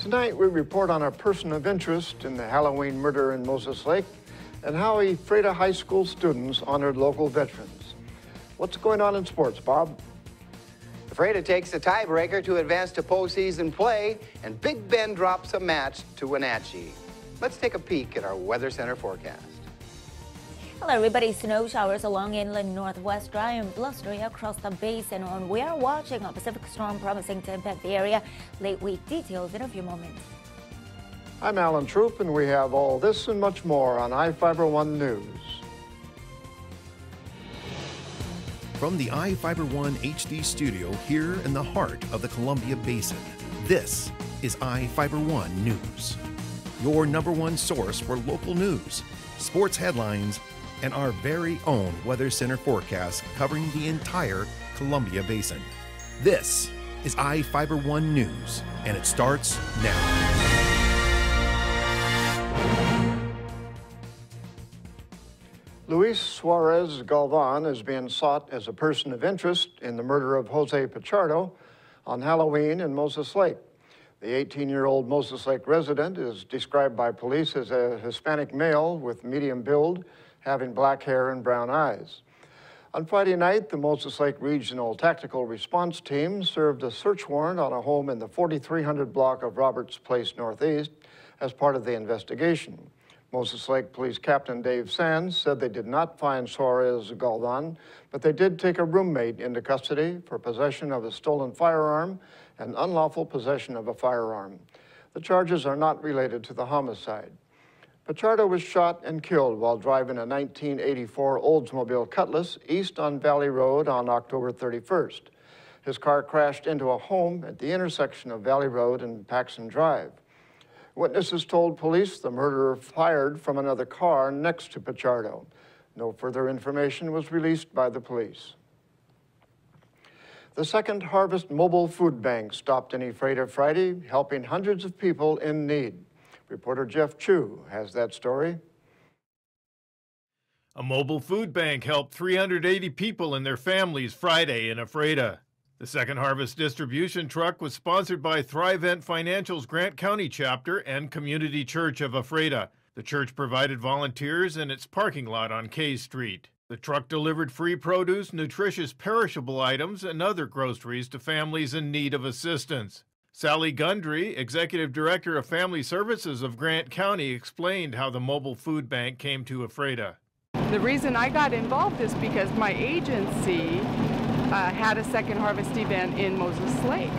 Tonight, we report on a person of interest in the Halloween murder in Moses Lake and how Ephrata High School students honored local veterans. What's going on in sports, Bob? Ephrata takes a tiebreaker to advance to postseason play, and Big Bend drops a match to Wenatchee. Let's take a peek at our Weather Center forecast. Hello everybody, snow showers along inland northwest, dry and blustery across the basin, and we are watching a Pacific storm promising to impact the area. Late week details in a few moments. I'm Alan Troop, and we have all this and much more on iFiber One News. From the iFiber One HD studio here in the heart of the Columbia Basin, this is iFiber One News, your #1 source for local news, sports headlines, and our very own Weather Center forecast covering the entire Columbia Basin. This is iFiber One News, and it starts now. Luis Suarez Galvan is being sought as a person of interest in the murder of Jose Pichardo on Halloween in Moses Lake. The 18-year-old Moses Lake resident is described by police as a Hispanic male with medium build, having black hair and brown eyes. On Friday night, the Moses Lake Regional Tactical Response Team served a search warrant on a home in the 4300 block of Roberts Place Northeast as part of the investigation. Moses Lake Police Captain Dave Sands said they did not find Suarez Galvan, but they did take a roommate into custody for possession of a stolen firearm and unlawful possession of a firearm. The charges are not related to the homicide. Pichardo was shot and killed while driving a 1984 Oldsmobile Cutlass east on Valley Road on October 31st. His car crashed into a home at the intersection of Valley Road and Paxson Drive. Witnesses told police the murderer fired from another car next to Pichardo. No further information was released by the police. The Second Harvest Mobile Food Bank stopped in Ephrata Friday, helping hundreds of people in need. Reporter Jeff Chu has that story. A mobile food bank helped 380 people and their families Friday in Ephrata. The Second Harvest distribution truck was sponsored by Thrivent Financial's Grant County chapter and Community Church of Ephrata. The church provided volunteers in its parking lot on K Street. The truck delivered free produce, nutritious perishable items, and other groceries to families in need of assistance. Sally Gundry, Executive Director of Family Services of Grant County, explained how the mobile food bank came to Ephrata. The reason I got involved is because my agency had a Second Harvest event in Moses Lake.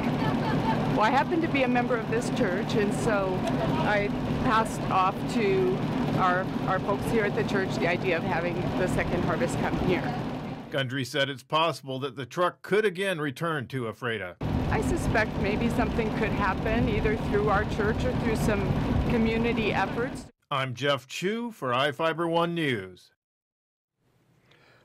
Well, I happen to be a member of this church, and so I passed off to our folks here at the church the idea of having the Second Harvest come here. Gundry said it's possible that the truck could again return to Ephrata. I suspect maybe something could happen either through our church or through some community efforts. I'm Jeff Chu for iFiber One News.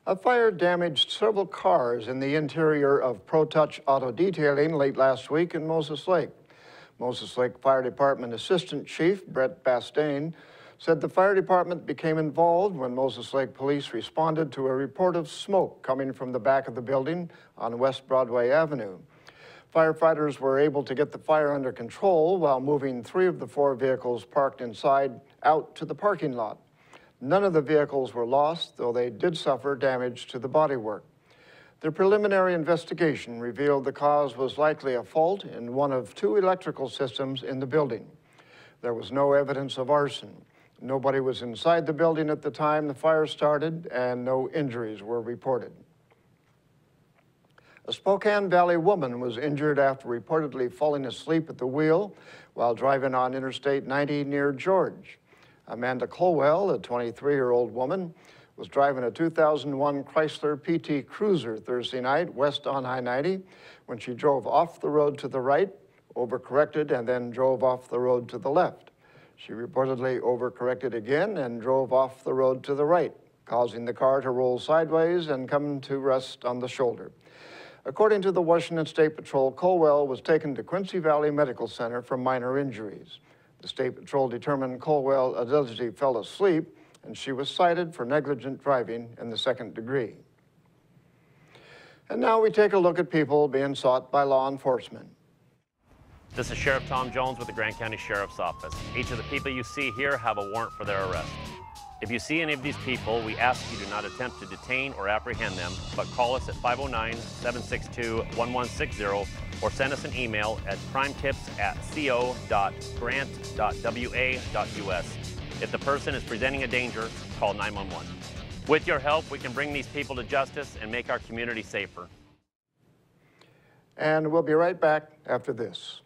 A fire damaged several cars in the interior of ProTouch Auto Detailing late last week in Moses Lake. Moses Lake Fire Department Assistant Chief Brett Bastain said the fire department became involved when Moses Lake Police responded to a report of smoke coming from the back of the building on West Broadway Avenue. Firefighters were able to get the fire under control while moving 3 of the 4 vehicles parked inside out to the parking lot. None of the vehicles were lost, though they did suffer damage to the bodywork. The preliminary investigation revealed the cause was likely a fault in one of 2 electrical systems in the building. There was no evidence of arson. Nobody was inside the building at the time the fire started, and no injuries were reported. A Spokane Valley woman was injured after reportedly falling asleep at the wheel while driving on Interstate 90 near George. Amanda Colwell, a 23-year-old woman, was driving a 2001 Chrysler PT Cruiser Thursday night west on I-90 when she drove off the road to the right, overcorrected, and then drove off the road to the left. She reportedly overcorrected again and drove off the road to the right, causing the car to roll sideways and come to rest on the shoulder. According to the Washington State Patrol, Colwell was taken to Quincy Valley Medical Center for minor injuries. The State Patrol determined Colwell allegedly fell asleep, and she was cited for negligent driving in the 2nd degree. And now we take a look at people being sought by law enforcement. This is Sheriff Tom Jones with the Grant County Sheriff's Office. Each of the people you see here have a warrant for their arrest. If you see any of these people, we ask you do not attempt to detain or apprehend them, but call us at 509-762-1160 or send us an email at crimetips@co.grant.wa.us. If the person is presenting a danger, call 911. With your help, we can bring these people to justice and make our community safer. And we'll be right back after this.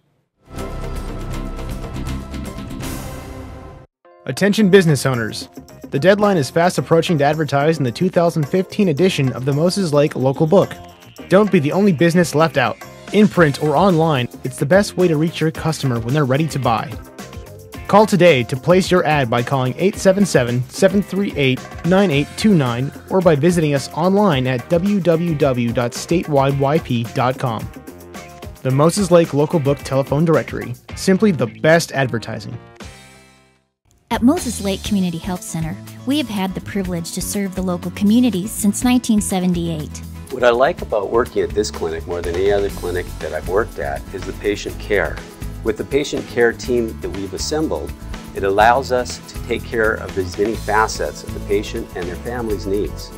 Attention business owners. The deadline is fast approaching to advertise in the 2015 edition of the Moses Lake Local Book. Don't be the only business left out. In print or online, it's the best way to reach your customer when they're ready to buy. Call today to place your ad by calling 877-738-9829 or by visiting us online at www.statewideyp.com. The Moses Lake Local Book Telephone Directory. Simply the best advertising. At Moses Lake Community Health Center, we have had the privilege to serve the local community since 1978. What I like about working at this clinic more than any other clinic that I've worked at is the patient care. With the patient care team that we've assembled, it allows us to take care of as many facets of the patient and their family's needs.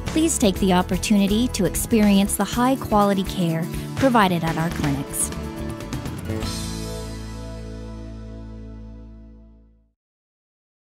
Please take the opportunity to experience the high-quality care provided at our clinics.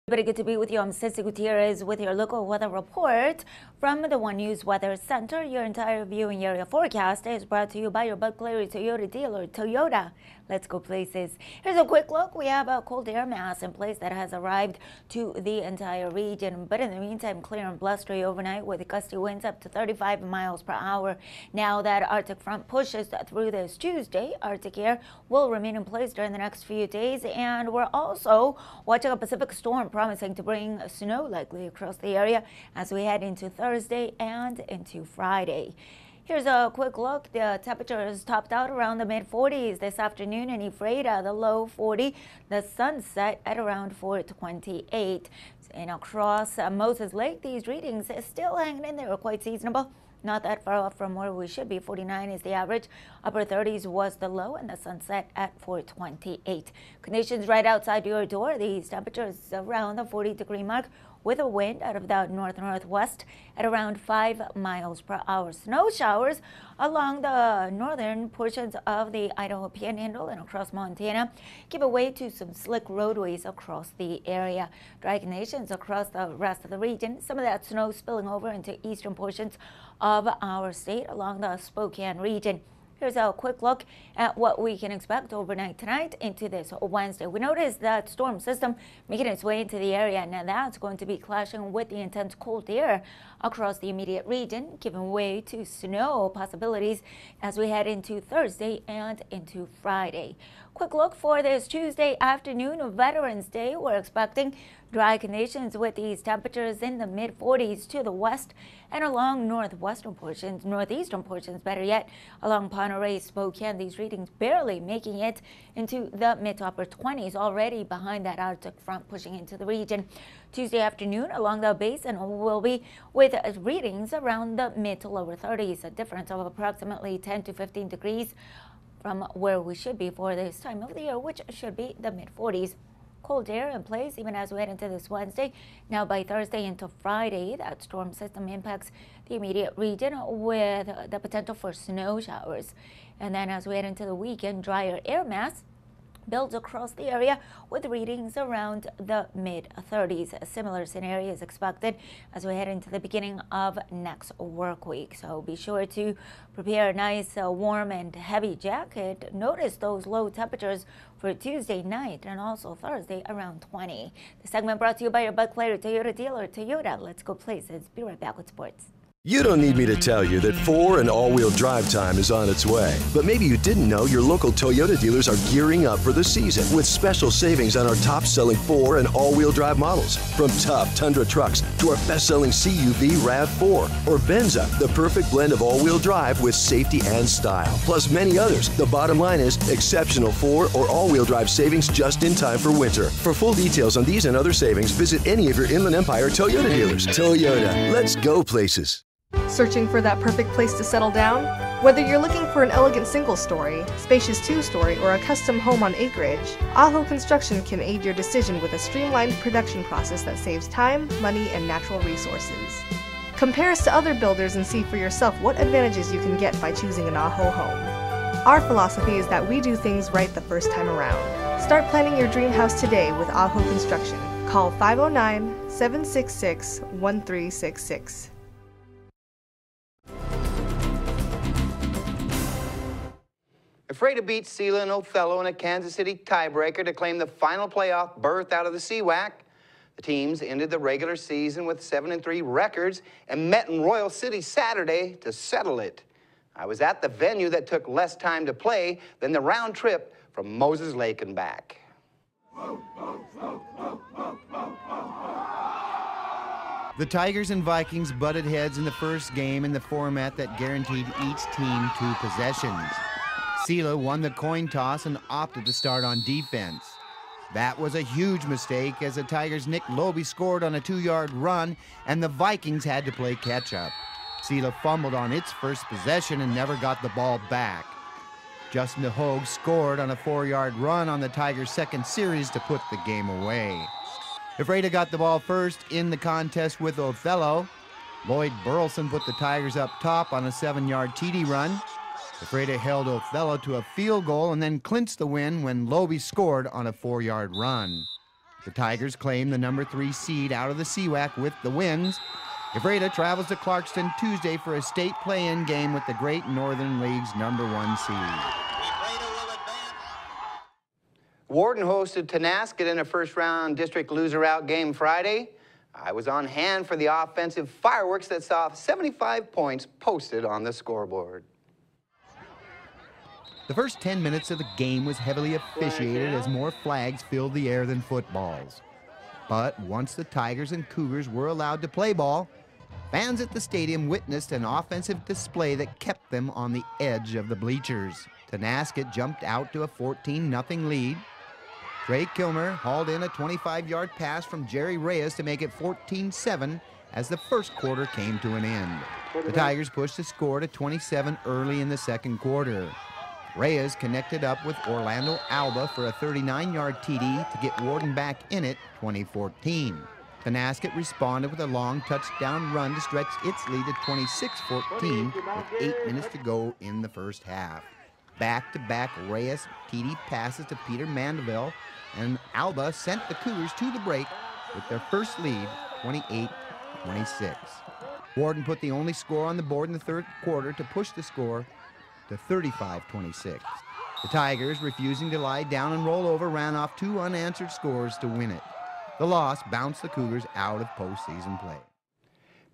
Very good to be with you. I'm Ceci Gutierrez with your local weather report from the One News Weather Center. Your entire viewing area forecast is brought to you by your Bud Clary Toyota dealer, Toyota. Let's go places. Here's a quick look. We have a cold air mass in place that has arrived to the entire region. But in the meantime, clear and blustery overnight with gusty winds up to 35 miles per hour. Now that Arctic front pushes through this Tuesday, Arctic air will remain in place during the next few days. And we're also watching a Pacific storm promising to bring snow likely across the area as we head into Thursday and into Friday. Here's a quick look. The temperature is topped out around the mid-40s this afternoon in Ephrata, the low 40. The sunset at around 428. And across Moses Lake, these readings are still hanging in there, quite seasonable. Not that far off from where we should be. 49 is the average. Upper 30s was the low, and the sunset at 428. Conditions right outside your door. These temperatures around the 40-degree mark, with a wind out of the north-northwest at around 5 miles per hour. Snow showers along the northern portions of the Idaho Panhandle and across Montana give way to some slick roadways across the area. Dry conditions across the rest of the region. Some of that snow spilling over into eastern portions of our state along the Spokane region. Here's a quick look at what we can expect overnight tonight into this Wednesday. We noticed that storm system making its way into the area. Now that's going to be clashing with the intense cold air across the immediate region, giving way to snow possibilities as we head into Thursday and into Friday. Quick look for this Tuesday afternoon of Veterans Day. We're expecting dry conditions with these temperatures in the mid-40s to the west and along northwestern portions, northeastern portions, better yet, along Ponderay, Spokane. These readings barely making it into the mid to upper 20s, already behind that Arctic front pushing into the region. Tuesday afternoon along the basin will be with readings around the mid to lower 30s, a difference of approximately 10 to 15 degrees from where we should be for this time of the year, which should be the mid-40s. Cold air in place even as we head into this Wednesday. Now by Thursday into Friday, that storm system impacts the immediate region with the potential for snow showers. And then as we head into the weekend, drier air mass builds across the area with readings around the mid-30s. A similar scenario is expected as we head into the beginning of next work week. So be sure to prepare a nice warm and heavy jacket. Notice those low temperatures for Tuesday night and also Thursday around 20. The segment brought to you by your Bud Clary Toyota dealer, Toyota. Let's go places. Be right back with sports. You don't need me to tell you that 4 and all-wheel drive time is on its way. But maybe you didn't know your local Toyota dealers are gearing up for the season with special savings on our top-selling 4 and all-wheel drive models. From tough Tundra trucks to our best-selling CUV RAV4 or Benza, the perfect blend of all-wheel drive with safety and style. Plus many others. The bottom line is exceptional 4 or all-wheel drive savings just in time for winter. For full details on these and other savings, visit any of your Inland Empire Toyota dealers. Toyota, let's go places. Searching for that perfect place to settle down? Whether you're looking for an elegant single-story, spacious two-story, or a custom home on acreage, Aho Construction can aid your decision with a streamlined production process that saves time, money, and natural resources. Compare us to other builders and see for yourself what advantages you can get by choosing an Aho home. Our philosophy is that we do things right the first time around. Start planning your dream house today with Aho Construction. Call 509-766-1366. Ephrata beat Selah and Othello in a Kansas City tiebreaker to claim the final playoff berth out of the CWAC. The teams ended the regular season with 7-3 records and met in Royal City Saturday to settle it. I was at the venue that took less time to play than the round trip from Moses Lake and back. The Tigers and Vikings butted heads in the first game in the format that guaranteed each team 2 possessions. Selah won the coin toss and opted to start on defense. That was a huge mistake as the Tigers' Nick Lobe scored on a 2-yard run and the Vikings had to play catch-up. Selah fumbled on its first possession and never got the ball back. Justin DeHogue scored on a 4-yard run on the Tigers' second series to put the game away. Ephrata got the ball first in the contest with Othello. Lloyd Burleson put the Tigers up top on a 7-yard TD run. Ephrata held Othello to a field goal and then clinched the win when Lobe scored on a 4-yard run. The Tigers claim the number 3 seed out of the CWAC with the wins. Ephrata travels to Clarkston Tuesday for a state play-in game with the Great Northern League's number 1 seed. Warden hosted Tonasket in a first-round district loser-out game Friday. I was on hand for the offensive fireworks that saw 75 points posted on the scoreboard. The first 10 minutes of the game was heavily officiated as more flags filled the air than footballs. But once the Tigers and Cougars were allowed to play ball, fans at the stadium witnessed an offensive display that kept them on the edge of the bleachers. Tonasket jumped out to a 14-0 lead. Trey Kilmer hauled in a 25-yard pass from Jerry Reyes to make it 14-7 as the first quarter came to an end. The Tigers pushed the score to 27 early in the second quarter. Reyes connected up with Orlando Alba for a 39-yard TD to get Warden back in it 20-14. Tonasket responded with a long touchdown run to stretch its lead to 26-14 with 8 minutes to go in the first half. Back-to-back Reyes TD passes to Peter Mandeville, and Alba sent the Cougars to the break with their first lead, 28-26. Warden put the only score on the board in the third quarter to push the score to 35-26. The Tigers, refusing to lie down and roll over, ran off 2 unanswered scores to win it. The loss bounced the Cougars out of postseason play.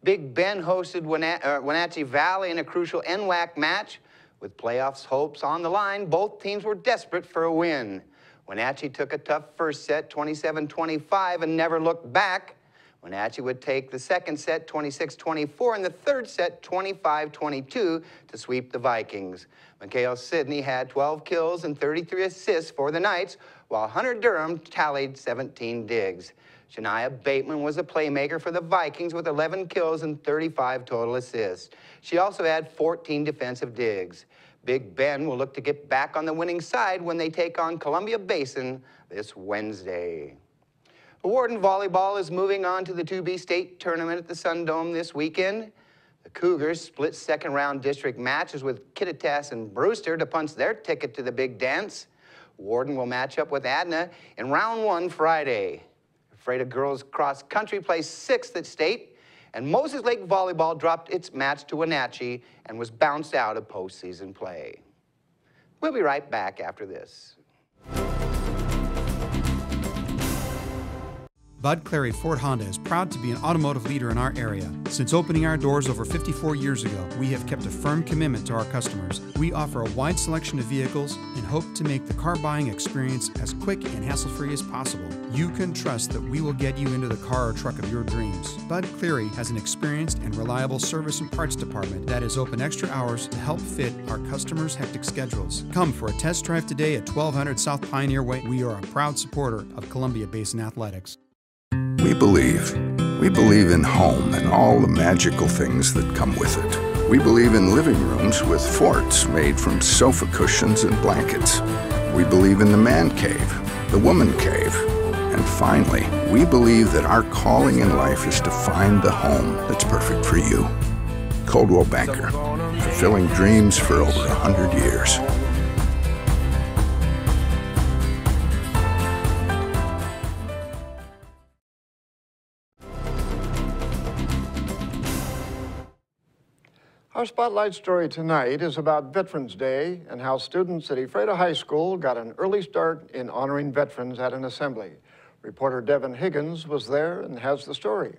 Big Bend hosted Wenatchee Valley in a crucial NWAC match. With playoffs hopes on the line, both teams were desperate for a win. Wenatchee took a tough first set, 27-25, and never looked back. Wenatchee would take the second set, 26-24, and the third set, 25-22, to sweep the Vikings. Mikhail Sidney had 12 kills and 33 assists for the Knights, while Hunter Durham tallied 17 digs. Shania Bateman was a playmaker for the Vikings with 11 kills and 35 total assists. She also had 14 defensive digs. Big Bend will look to get back on the winning side when they take on Columbia Basin this Wednesday. Warden Volleyball is moving on to the 2B state tournament at the Sun Dome this weekend. The Cougars split second-round district matches with Kittitas and Brewster to punch their ticket to the big dance. Warden will match up with Adna in round 1 Friday. Ephrata girls cross country placed 6th at state, and Moses Lake Volleyball dropped its match to Wenatchee and was bounced out of postseason play. We'll be right back after this. Bud Clary Ford Honda is proud to be an automotive leader in our area. Since opening our doors over 54 years ago, we have kept a firm commitment to our customers. We offer a wide selection of vehicles and hope to make the car buying experience as quick and hassle-free as possible. You can trust that we will get you into the car or truck of your dreams. Bud Cleary has an experienced and reliable service and parts department that is open extra hours to help fit our customers' hectic schedules. Come for a test drive today at 1200 South Pioneer Way. We are a proud supporter of Columbia Basin Athletics. We believe in home and all the magical things that come with it. We believe in living rooms with forts made from sofa cushions and blankets. We believe in the man cave, the woman cave, and finally, we believe that our calling in life is to find the home that's perfect for you. Coldwell Banker, fulfilling dreams for over 100 years. Our spotlight story tonight is about Veterans Day and how students at Ephrata High School got an early start in honoring veterans at an assembly. Reporter Devin Higgins was there and has the story.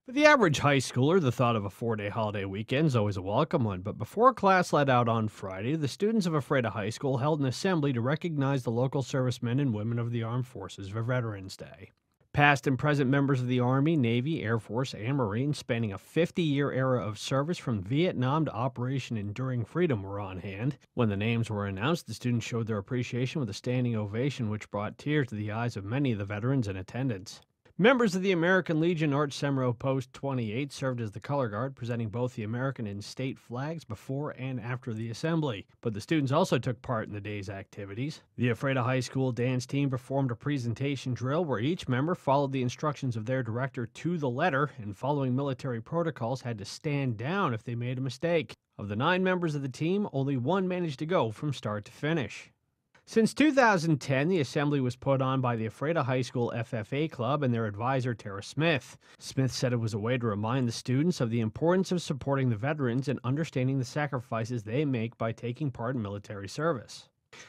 For the average high schooler, the thought of a 4-day holiday weekend is always a welcome one, but before class let out on Friday, the students of Ephrata High School held an assembly to recognize the local servicemen and women of the armed forces for Veterans Day. Past and present members of the Army, Navy, Air Force, and Marines spanning a 50-year era of service from Vietnam to Operation Enduring Freedom were on hand. When the names were announced, the students showed their appreciation with a standing ovation which brought tears to the eyes of many of the veterans in attendance. Members of the American Legion Arch Semro Post 28 served as the color guard, presenting both the American and state flags before and after the assembly. But the students also took part in the day's activities. The Ephrata High School dance team performed a presentation drill where each member followed the instructions of their director to the letter, and following military protocols had to stand down if they made a mistake. Of the 9 members of the team, only 1 managed to go from start to finish. Since 2010, the assembly was put on by the Ephrata High School FFA Club and their advisor, Tara Smith. Smith said it was a way to remind the students of the importance of supporting the veterans and understanding the sacrifices they make by taking part in military service.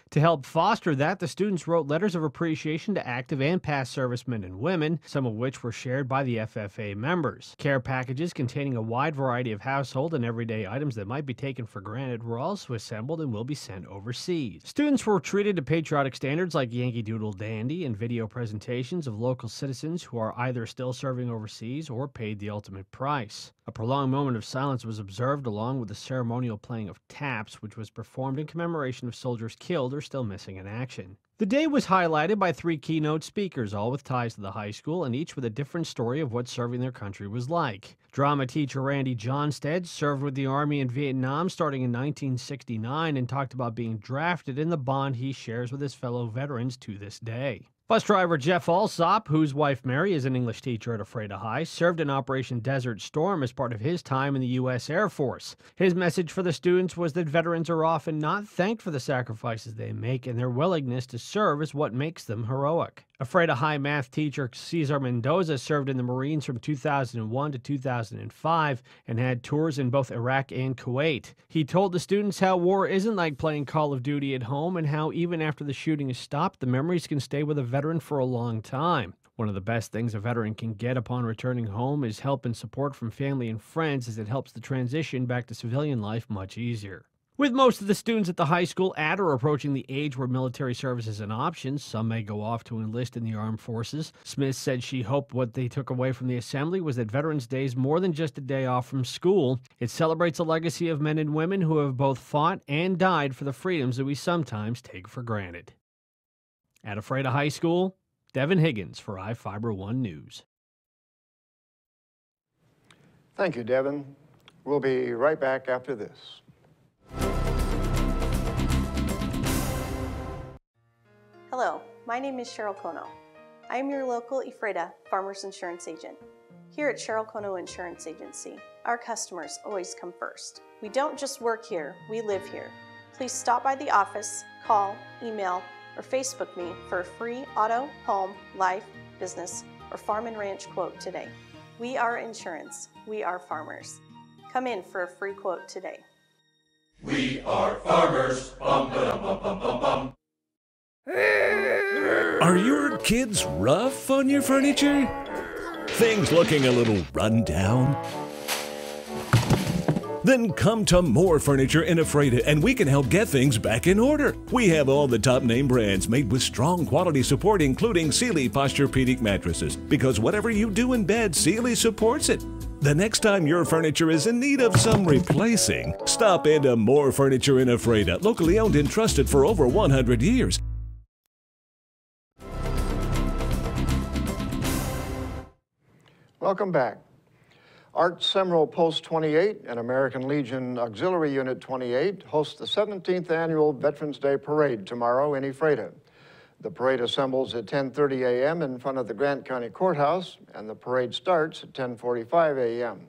To help foster that, the students wrote letters of appreciation to active and past servicemen and women, some of which were shared by the FFA members. Care packages containing a wide variety of household and everyday items that might be taken for granted were also assembled and will be sent overseas. Students were treated to patriotic standards like Yankee Doodle Dandy and video presentations of local citizens who are either still serving overseas or paid the ultimate price. A prolonged moment of silence was observed along with the ceremonial playing of taps, which was performed in commemoration of soldiers killed or still missing in action. The day was highlighted by 3 keynote speakers, all with ties to the high school and each with a different story of what serving their country was like. Drama teacher Randy Johnstead served with the Army in Vietnam starting in 1969 and talked about being drafted and the bond he shares with his fellow veterans to this day. Bus driver Jeff Alsop, whose wife Mary is an English teacher at Ephrata High, served in Operation Desert Storm as part of his time in the U.S. Air Force. His message for the students was that veterans are often not thanked for the sacrifices they make, and their willingness to serve is what makes them heroic. Ephrata High math teacher Cesar Mendoza served in the Marines from 2001 to 2005 and had tours in both Iraq and Kuwait. He told the students how war isn't like playing Call of Duty at home and how even after the shooting is stopped, the memories can stay with a veteran for a long time. One of the best things a veteran can get upon returning home is help and support from family and friends, as it helps the transition back to civilian life much easier. With most of the students at the high school at or approaching the age where military service is an option, some may go off to enlist in the armed forces. Smith said she hoped what they took away from the assembly was that Veterans Day is more than just a day off from school. It celebrates a legacy of men and women who have both fought and died for the freedoms that we sometimes take for granted. At Ephrata High School, Devin Higgins for iFiber One News. Thank you, Devin. We'll be right back after this. Hello, my name is Cheryl Kono. I am your local Ephrata Farmers Insurance Agent. Here at Cheryl Kono Insurance Agency, our customers always come first. We don't just work here, we live here. Please stop by the office, call, email, or Facebook me for a free auto, home, life, business, or farm and ranch quote today. We are insurance. We are farmers. Come in for a free quote today. We are farmers. Bum, ba-dum, bum, bum, bum, bum. Are your kids rough on your furniture? Things looking a little run down? Then come to More Furniture in Ephrata and we can help get things back in order. We have all the top name brands made with strong quality support, including Sealy Posturepedic mattresses, because whatever you do in bed, Sealy supports it. The next time your furniture is in need of some replacing, stop into More Furniture in Ephrata, locally owned and trusted for over 100 years. Welcome back. Art Seminole Post 28 and American Legion Auxiliary Unit 28 host the 17th Annual Veterans Day Parade tomorrow in Ephrata. The parade assembles at 10:30 a.m. in front of the Grant County Courthouse, and the parade starts at 10:45 a.m.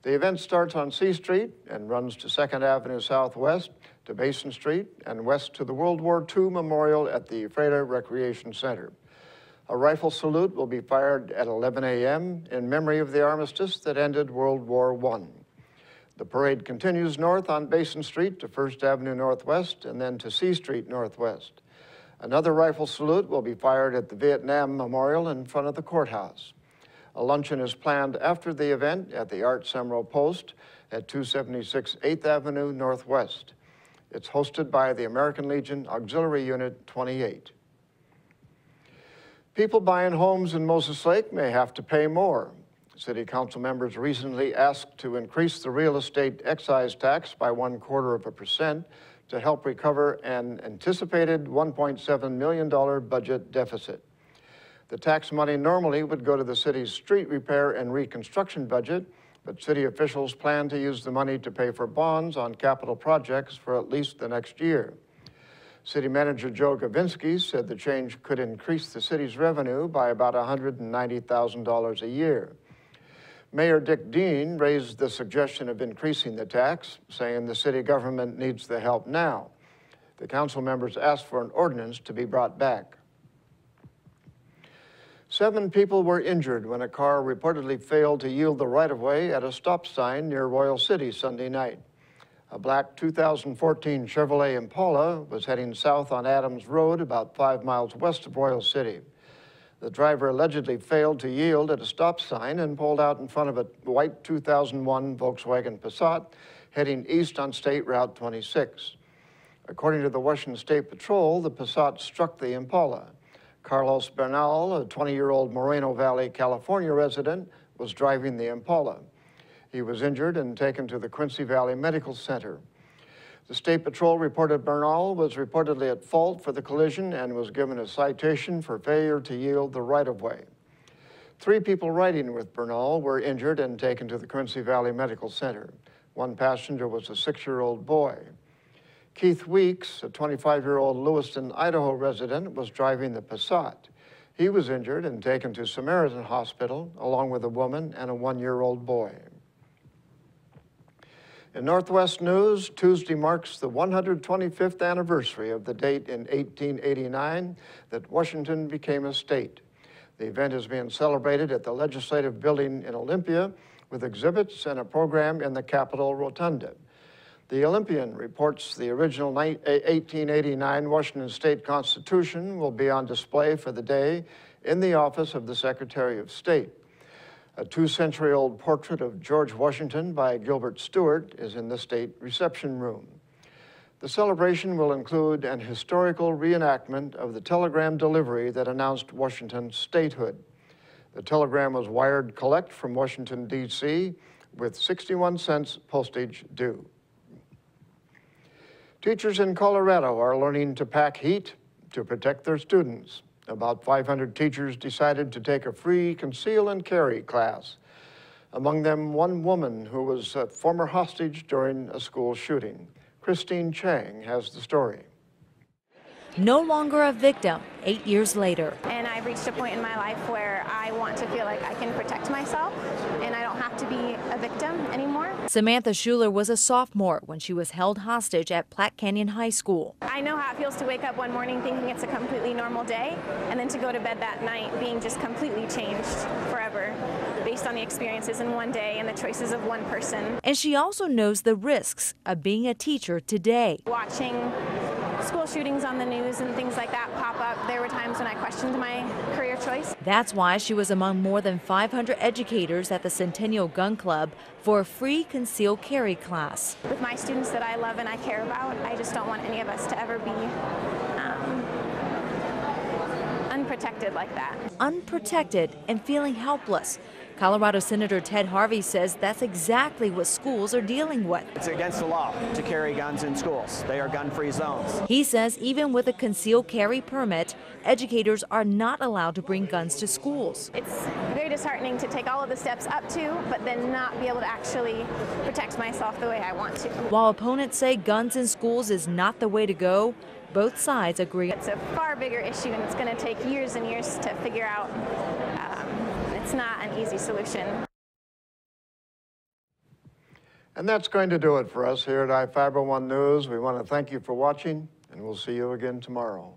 The event starts on C Street and runs to 2nd Avenue Southwest, to Basin Street, and west to the World War II Memorial at the Ephrata Recreation Center. A rifle salute will be fired at 11 a.m. in memory of the armistice that ended World War I. The parade continues north on Basin Street to 1st Avenue Northwest and then to C Street Northwest. Another rifle salute will be fired at the Vietnam Memorial in front of the courthouse. A luncheon is planned after the event at the Art Seminole Post at 276 8th Avenue Northwest. It's hosted by the American Legion Auxiliary Unit 28. People buying homes in Moses Lake may have to pay more. City Council members recently asked to increase the real estate excise tax by 0.25% to help recover an anticipated $1.7 million budget deficit. The tax money normally would go to the city's street repair and reconstruction budget, but city officials plan to use the money to pay for bonds on capital projects for at least the next year. City Manager Joe Gavinsky said the change could increase the city's revenue by about $190,000 a year. Mayor Dick Dean raised the suggestion of increasing the tax, saying the city government needs the help now. The council members asked for an ordinance to be brought back. 7 people were injured when a car reportedly failed to yield the right-of-way at a stop sign near Royal City Sunday night. A black 2014 Chevrolet Impala was heading south on Adams Road about 5 miles west of Royal City. The driver allegedly failed to yield at a stop sign and pulled out in front of a white 2001 Volkswagen Passat heading east on State Route 26. According to the Washington State Patrol, the Passat struck the Impala. Carlos Bernal, a 20-year-old Moreno Valley, California resident, was driving the Impala. He was injured and taken to the Quincy Valley Medical Center. The State Patrol reported Bernal was reportedly at fault for the collision and was given a citation for failure to yield the right-of-way. 3 people riding with Bernal were injured and taken to the Quincy Valley Medical Center. 1 passenger was a 6-year-old boy. Keith Weeks, a 25-year-old Lewiston, Idaho resident, was driving the Passat. He was injured and taken to Samaritan Hospital, along with a woman and a 1-year-old boy. In Northwest news, Tuesday marks the 125th anniversary of the date in 1889 that Washington became a state. The event is being celebrated at the Legislative Building in Olympia with exhibits and a program in the Capitol Rotunda. The Olympian reports the original 1889 Washington State Constitution will be on display for the day in the office of the Secretary of State. A 2-century-old portrait of George Washington by Gilbert Stuart is in the state reception room. The celebration will include an historical reenactment of the telegram delivery that announced Washington's statehood. The telegram was wired collect from Washington, D.C., with 61 cents postage due. Teachers in Colorado are learning to pack heat to protect their students. About 500 teachers decided to take a free conceal and carry class. Among them, 1 woman who was a former hostage during a school shooting. Christine Chang has the story. No longer a victim 8 years later. And I've reached a point in my life where I want to feel like I can protect myself and I don't have to be a victim anymore. Samantha Schuler was a sophomore when she was held hostage at Platte Canyon High School. I know how it feels to wake up one morning thinking it's a completely normal day and then to go to bed that night being just completely changed forever based on the experiences in one day and the choices of one person. And she also knows the risks of being a teacher today. Watching school shootings on the news and things like that pop up, there were times when I questioned my career choice. That's why she was among more than 500 educators at the Centennial Gun Club for a free concealed carry class. With my students that I love and I care about, I just don't want any of us to ever be unprotected like that. Unprotected and feeling helpless. Colorado Senator Ted Harvey says that's exactly what schools are dealing with. It's against the law to carry guns in schools. They are gun-free zones. He says even with a concealed carry permit, educators are not allowed to bring guns to schools. It's very disheartening to take all of the steps up to, but then not be able to actually protect myself the way I want to. While opponents say guns in schools is not the way to go, both sides agree. It's a far bigger issue, and it's going to take years and years to figure out. It's not an easy solution. And that's going to do it for us here at I-501 News. We want to thank you for watching, and we'll see you again tomorrow.